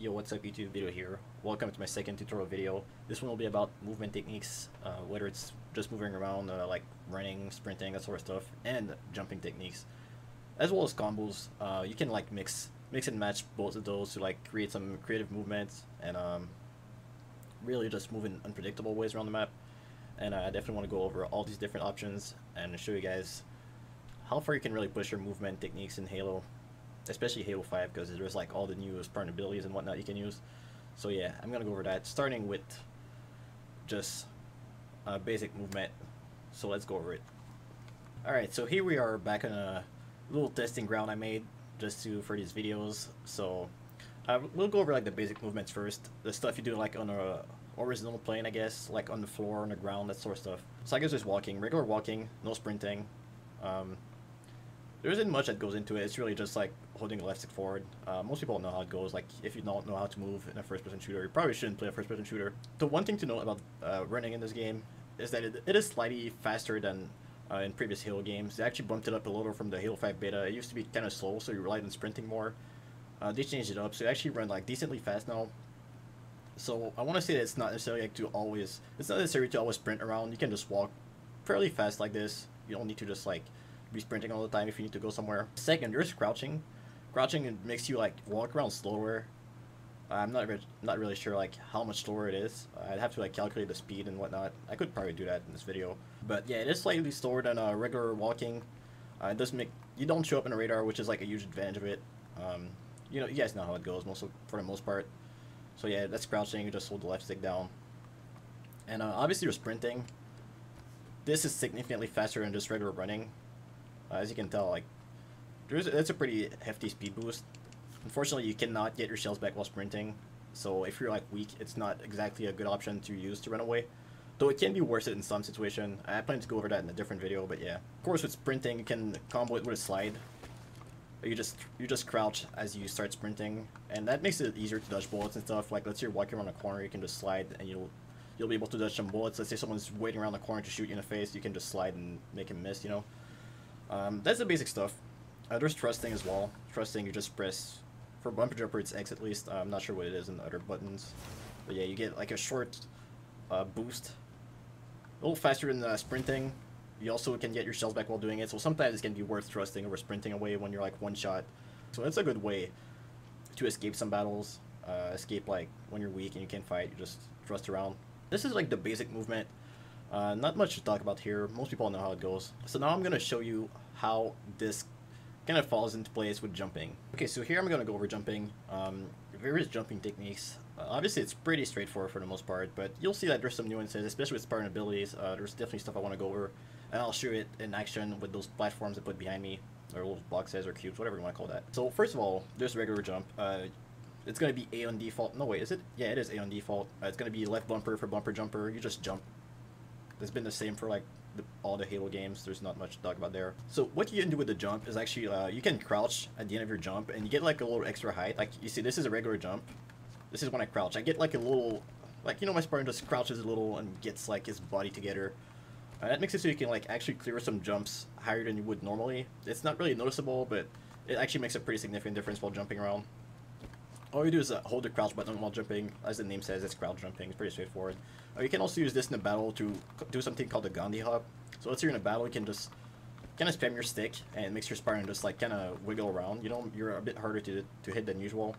Yo, what's up YouTube? Video here. Welcome to my second tutorial video. This one will be about movement techniques, whether it's just moving around, like running, sprinting, that sort of stuff, and jumping techniques, as well as combos. You can like mix and match both of those to like create some creative movements and really just move in unpredictable ways around the map. And I definitely want to go over all these different options and show you guys how far you can really push your movement techniques in Halo, especially Halo 5, because there's like all the new sprint abilities and whatnot you can use. So yeah, I'm gonna go over that, starting with just basic movement. So let's go over it. Alright, so here we are back on a little testing ground I made just for these videos. So we'll go over like the basic movements first, the stuff you do like on a horizontal plane, I guess, like on the floor, on the ground, that sort of stuff. So I guess there's walking, regular walking, no sprinting. There isn't much that goes into it. It's really just like holding the left stick forward. Most people don't know how it goes. Like, if you don't know how to move in a first-person shooter, you probably shouldn't play a first-person shooter. The one thing to note about running in this game is that it is slightly faster than in previous Halo games. They actually bumped it up a little from the Halo 5 beta. It used to be kind of slow, so you relied on sprinting more. They changed it up, so it actually run like decently fast now. So I want to say that it's not necessarily like it's not necessary to always sprint around. You can just walk fairly fast like this. You don't need to just like be sprinting all the time if you need to go somewhere. Second, there's crouching. Crouching makes you like walk around slower. I'm not really sure like how much slower it is. I'd have to like calculate the speed and whatnot. I could probably do that in this video. But yeah, it is slightly slower than regular walking. It does make you don't show up in the radar, which is like a huge advantage of it. You know, you guys know how it goes for the most part. So yeah, that's crouching. You just hold the left stick down. And obviously you're sprinting. This is significantly faster than just regular running. As you can tell, like that's a pretty hefty speed boost. Unfortunately, you cannot get your shells back while sprinting, so if you're like weak, it's not exactly a good option to use to run away. Though it can be worth it in some situation. I plan to go over that in a different video, but yeah. Of course, with sprinting, you can combo it with a slide. You just crouch as you start sprinting, and that makes it easier to dodge bullets and stuff. Like, let's say you're walking around a corner, you can just slide, and you'll be able to dodge some bullets. Let's say someone's waiting around the corner to shoot you in the face, you can just slide and make him miss. You know. That's the basic stuff. There's thrusting as well. Thrusting, you just press, for bumper jumper it's X at least. I'm not sure what it is in the other buttons. But yeah, you get like a short boost. A little faster than sprinting. You also can get your shells back while doing it, so sometimes it can be worth thrusting over sprinting away when you're like one shot. So it's a good way to escape some battles. Escape like when you're weak and you can't fight, you just thrust around. This is like the basic movement. Not much to talk about here. Most people know how it goes. So now I'm going to show you how this kind of falls into place with jumping. Okay, so here I'm going to go over jumping. Various jumping techniques. Obviously, it's pretty straightforward for the most part, but you'll see that there's some nuances, especially with Spartan abilities. There's definitely stuff I want to go over, and I'll show it in action with those platforms I put behind me, or little boxes or cubes, whatever you want to call that. So first of all, there's regular jump. It's going to be A on default. No, wait, is it? Yeah, it is A on default. It's going to be left bumper for bumper jumper. You just jump. It's been the same for like all the Halo games. There's not much to talk about there. So what you can do with the jump is actually you can crouch at the end of your jump and you get like a little extra height. Like you see, this is a regular jump. This is when I crouch. I get like a little, like, you know, my Spartan just crouches a little and gets like his body together. That makes it so you can like actually clear some jumps higher than you would normally. It's not really noticeable, but it actually makes a pretty significant difference while jumping around. All you do is hold the crouch button while jumping. As the name says, it's crouch jumping. It's pretty straightforward. You can also use this in a battle to do something called the Gandhi hop. So let's say you're in a battle, you can just kind of spam your stick, and it makes your Spartan just like kind of wiggle around. You know, you're a bit harder to hit than usual.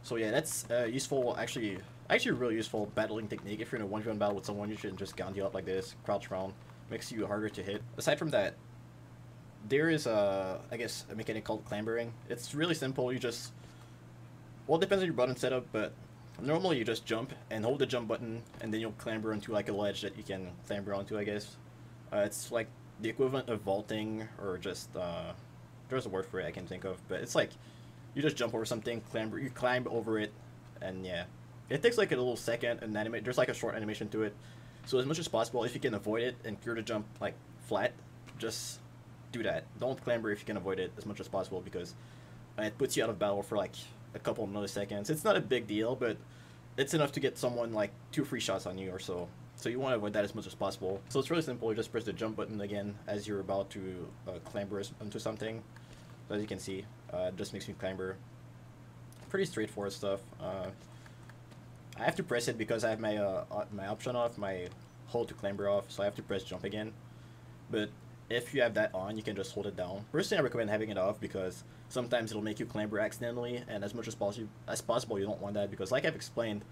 So yeah, that's useful. Actually really useful battling technique. If you're in a 1v1 battle with someone, you shouldn't just Gandhi up like this, crouch around. Makes you harder to hit. Aside from that, there is I guess a mechanic called clambering. It's really simple. You just, well, it depends on your button setup, but normally you just jump and hold the jump button, and then you'll clamber onto like a ledge that you can clamber onto, I guess. It's like the equivalent of vaulting, or just, there's a word for it I can think of, but it's like, you just jump over something, you climb over it, and yeah. It takes like a little second, and there's like a short animation to it. So as much as possible, if you can avoid it and clear the jump like flat, just do that. Don't clamber if you can avoid it as much as possible, because it puts you out of battle for like a couple of milliseconds. It's not a big deal, but it's enough to get someone like 2 free shots on you or so. So you want to avoid that as much as possible. So it's really simple. You just press the jump button again as you're about to clamber onto something. So as you can see, it just makes me clamber pretty straightforward stuff. I have to press it because I have my option off, my hold to clamber off, so I have to press jump again. But if you have that on, you can just hold it down. Personally, I recommend having it off because sometimes it'll make you clamber accidentally, and as much as possible, you don't want that because, like I've explained,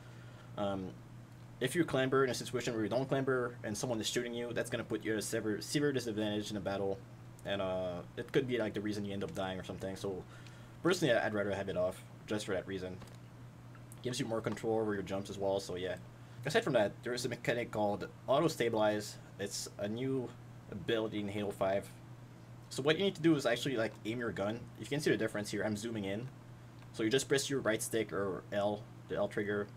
if you clamber in a situation where you don't clamber and someone is shooting you, that's gonna put you at a severe disadvantage in a battle, and it could be like the reason you end up dying or something. So personally, I'd rather have it off just for that reason. Gives you more control over your jumps as well. So yeah. Aside from that, there is a mechanic called auto stabilize. It's a new ability in Halo 5. So what you need to do is actually like aim your gun. You can see the difference here. I'm zooming in. So you just press your right stick or L, the L trigger.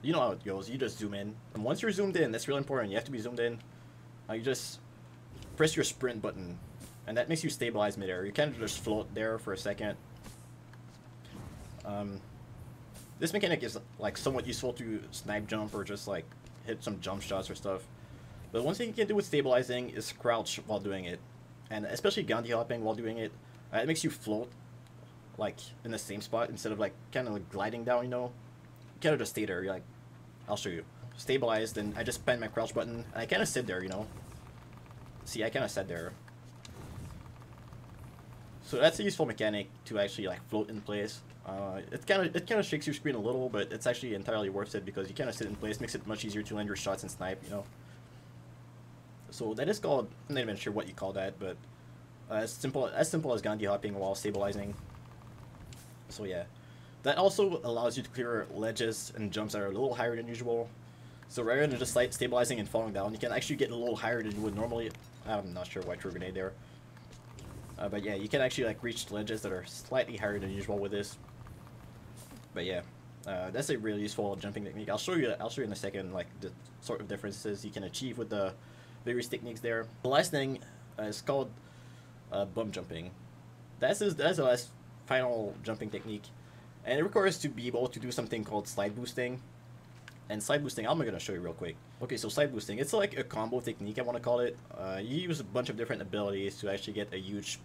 You know how it goes. You just zoom in. And once you're zoomed in, that's really important. You have to be zoomed in. You just press your sprint button. And that makes you stabilize midair. You can't just float there for a second. This mechanic is like somewhat useful to snipe jump or just like hit some jump shots or stuff. But one thing you can do with stabilizing is crouch while doing it. And especially Gandhi hopping while doing it. It makes you float like in the same spot instead of like kind of like gliding down, you know. You kind of just stay there. You're like, I'll show you. Stabilized, and I just pen my crouch button and I kind of sit there, you know. See, I kind of sat there. So that's a useful mechanic to actually like float in place. It kind of shakes your screen a little, but it's actually entirely worth it because you kind of sit in place, makes it much easier to land your shots and snipe, you know. So that is called, I'm not even sure what you call that, but as simple as Gandhi hopping while stabilizing. So yeah, that also allows you to clear ledges and jumps that are a little higher than usual. So rather than just like stabilizing and falling down, you can actually get a little higher than you would normally. I'm not sure why I threw a grenade there. But yeah, you can actually like reach ledges that are slightly higher than usual with this. But yeah, that's a really useful jumping technique. I'll show you in a second like the sort of differences you can achieve with the various techniques there. The last thing is called bump jumping. That's the last final jumping technique, and it requires to be able to do something called slide boosting. And slide boosting, I'm gonna show you real quick. Okay, so slide boosting, it's like a combo technique, I want to call it. You use a bunch of different abilities to actually get a huge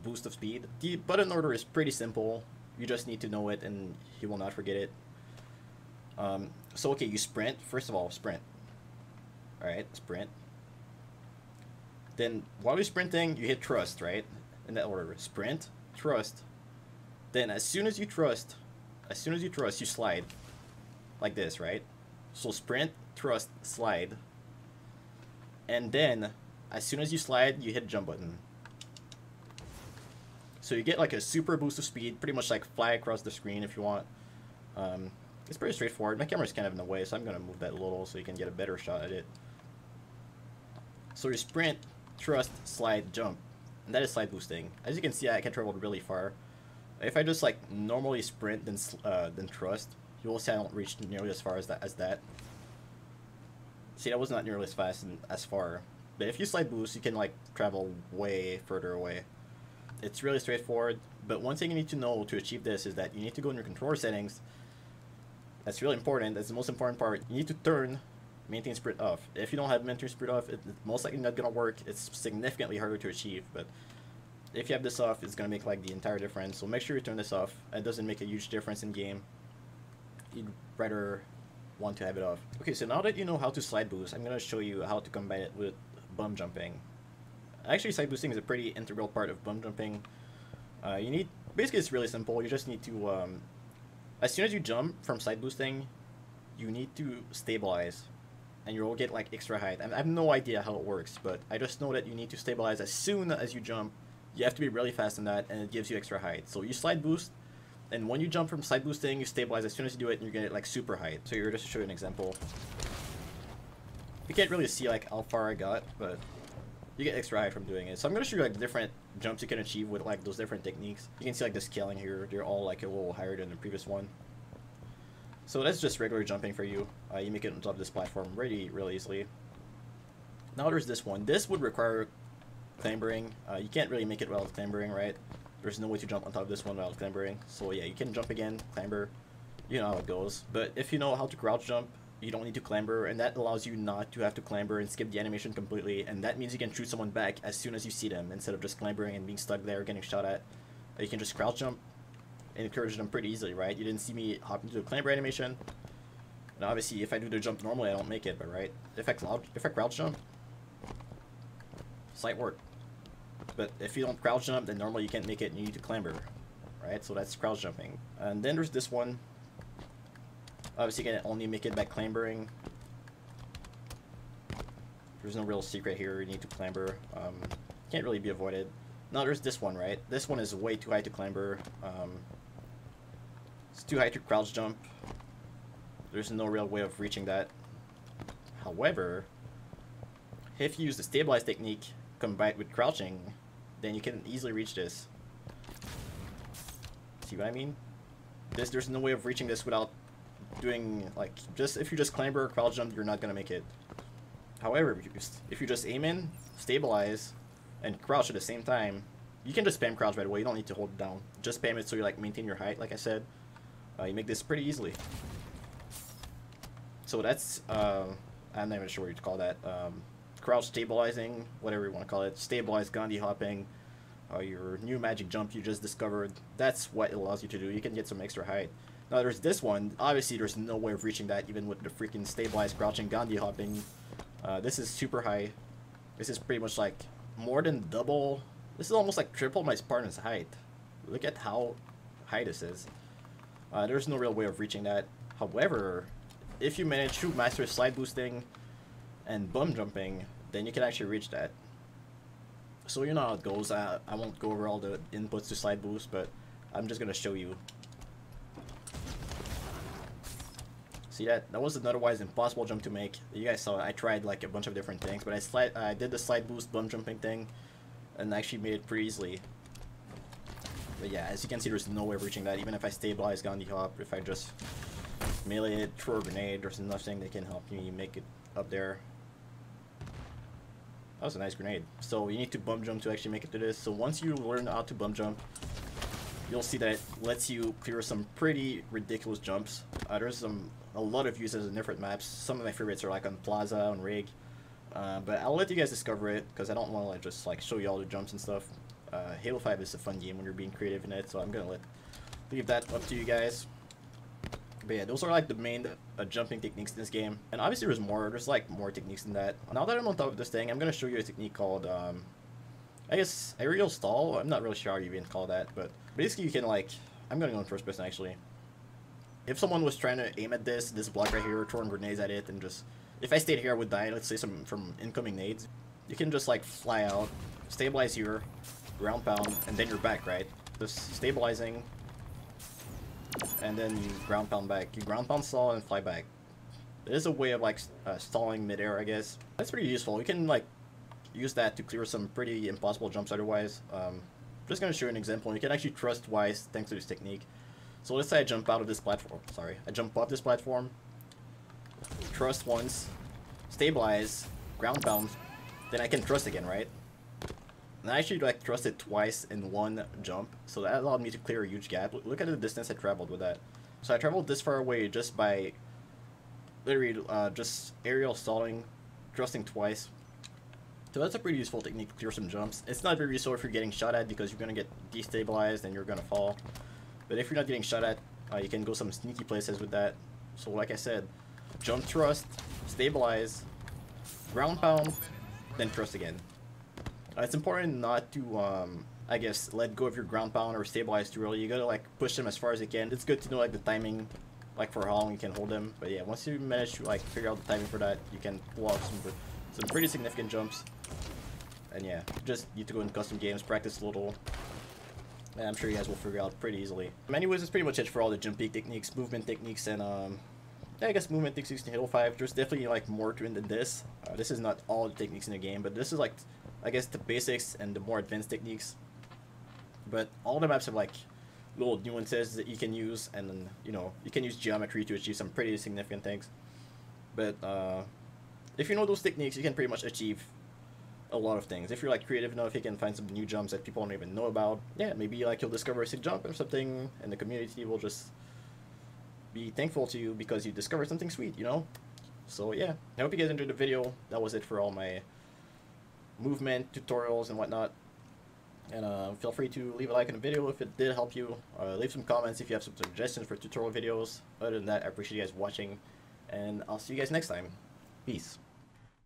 boost of speed. The button order is pretty simple. You just need to know it, and you will not forget it. So okay, you sprint. First of all, sprint. All right, sprint. Then while you're sprinting, you hit thrust, right? In that order: sprint, thrust. Then as soon as you thrust, you slide, like this, right? So sprint, thrust, slide. And then, as soon as you slide, you hit jump button. So you get like a super boost of speed, pretty much like fly across the screen if you want. It's pretty straightforward. My camera's kind of in the way, so I'm going to move that a little so you can get a better shot at it. So you sprint, thrust, slide, jump. And that is slide boosting. As you can see, I can travel really far. If I just like normally sprint, then thrust, you will see I don't reach nearly as far as that. See, that was not nearly as fast and as far. But if you slide boost, you can like travel way further away. It's really straightforward, but one thing you need to know to achieve this is that you need to go in your controller settings. That's really important. That's the most important part. You need to turn maintain sprint off. If you don't have maintain sprint off, it's most likely not gonna work. It's significantly harder to achieve, but if you have this off, it's gonna make like the entire difference. So make sure you turn this off. It doesn't make a huge difference in game. You'd rather want to have it off. Okay, so now that you know how to slide boost, I'm gonna show you how to combine it with bump jumping. Actually, slide boosting is a pretty integral part of bump jumping. Basically it's really simple. You just need to, as soon as you jump from slide boosting, you need to stabilize, and you'll get like extra height. I have no idea how it works, but I just know that you need to stabilize as soon as you jump. You have to be really fast in that, and it gives you extra height. So you slide boost, and when you jump from slide boosting, you stabilize as soon as you do it, and you get like super height. So here, just to show you an example. You can't really see like how far I got, but you get extra height from doing it. So I'm gonna show you like the different jumps you can achieve with like those different techniques. You can see like the scaling here; they're all like a little higher than the previous one. So that's just regular jumping for you. You make it on top of this platform really easily. Now there's this one. This would require clambering. You can't really make it without clambering, right? There's no way to jump on top of this one without clambering. So yeah, you can jump again, clamber. You know how it goes. But if you know how to crouch jump, you don't need to clamber, and that allows you not to have to clamber and skip the animation completely, and that means you can shoot someone back as soon as you see them, instead of just clambering and being stuck there getting shot at. You can just crouch jump, and it clears them pretty easily, right? You didn't see me hop into the clamber animation. And obviously, if I do the jump normally, I don't make it, but right? If I crouch jump, slight work. But if you don't crouch jump, then normally you can't make it and you need to clamber, right? So that's crouch jumping. And then there's this one. Obviously, you can only make it by clambering. There's no real secret here. You need to clamber. Can't really be avoided. Now there's this one, right? This one is way too high to clamber. It's too high to crouch jump. There's no real way of reaching that. However, if you use the stabilize technique combined with crouching, then you can easily reach this. See what I mean? There's no way of reaching this without doing, like, if you just clamber or crouch jump, you're not gonna make it. However, if you just aim in, stabilize, and crouch at the same time, you can just spam crouch, by the way. You don't need to hold it down. Just spam it so you like maintain your height, like I said. You make this pretty easily. So that's, I'm not even sure what you'd call that. Crouch stabilizing, whatever you want to call it. Stabilize Gandhi hopping. Your new magic jump you just discovered. That's what it allows you to do. You can get some extra height. Now there's this one. Obviously there's no way of reaching that even with the freaking stabilized crouching Gandhi hopping. This is super high. This is pretty much like more than double. This is almost like triple my Spartan's height. Look at how high this is. There's no real way of reaching that. However, if you manage to master slide boosting and bum jumping, then you can actually reach that. So you know how it goes. I won't go over all the inputs to slide boost, but I'm just gonna show you. See that? That was an otherwise impossible jump to make. You guys saw it. I tried like a bunch of different things, but I did the slide boost bum jumping thing, and actually made it pretty easily. But yeah, as you can see, there's no way of reaching that. Even if I stabilize Gandhi hop, if I just melee it, throw a grenade, there's nothing that can help me make it up there. That was a nice grenade. So you need to bump jump to actually make it to this. So once you learn how to bump jump, you'll see that it lets you clear some pretty ridiculous jumps. There's a lot of uses in different maps. Some of my favorites are like on Plaza, on Rig. But I'll let you guys discover it because I don't want to like, just like show you all the jumps and stuff. Halo 5 is a fun game when you're being creative in it, so I'm gonna leave that up to you guys. But yeah, those are like the main jumping techniques in this game. And obviously there's more. There's like more techniques than that. Now that I'm on top of this thing, I'm gonna show you a technique called I guess aerial stall. I'm not really sure how you even call that, but basically you can like, I'm gonna go in first person actually. If someone was trying to aim at this block right here, throwing grenades at it, and just, if I stayed here I would die, let's say from incoming nades, you can just like fly out, stabilize here, ground pound, and then you're back, right? Just stabilizing, and then you ground pound back. You ground pound stall and fly back. It is a way of like stalling midair, I guess. That's pretty useful. You can like use that to clear some pretty impossible jumps otherwise. Just gonna show you an example. You can actually thrust twice thanks to this technique. So let's say I jump out of this platform. Sorry, I jump off this platform, thrust once, stabilize, ground pound, then I can thrust again, right? And I actually like thrusted twice in one jump, so that allowed me to clear a huge gap. Look at the distance I traveled with that. So I traveled this far away just by literally just aerial stalling, thrusting twice. So that's a pretty useful technique to clear some jumps. It's not very useful if you're getting shot at because you're gonna get destabilized and you're gonna fall. But if you're not getting shot at, you can go some sneaky places with that. So like I said, jump thrust, stabilize, ground pound, then thrust again. It's important not to, I guess, let go of your ground pound or stabilize too early. You gotta like push them as far as you can. It's good to know like the timing, like for how long you can hold them. But yeah, once you manage to like figure out the timing for that, you can pull off some pretty significant jumps. And yeah, just need to go in custom games, practice a little. And I'm sure you guys will figure out pretty easily. Anyways, that's pretty much it for all the jumping techniques, movement techniques, and yeah, I guess movement techniques in Halo 5. There's definitely like more to it than this. This is not all the techniques in the game, but this is like, I guess, the basics and the more advanced techniques. But all the maps have like little nuances that you can use, and then, you know, you can use geometry to achieve some pretty significant things. But if you know those techniques, you can pretty much achieve a lot of things. If you're like creative enough, you can find some new jumps that people don't even know about. Yeah, maybe like you'll discover a sick jump or something, and the community will just be thankful to you because you discovered something sweet, you know? So yeah, I hope you guys enjoyed the video. That was it for all my movement tutorials and whatnot. And feel free to leave a like on the video if it did help you. Leave some comments if you have some suggestions for tutorial videos. Other than that, I appreciate you guys watching, and I'll see you guys next time. Peace.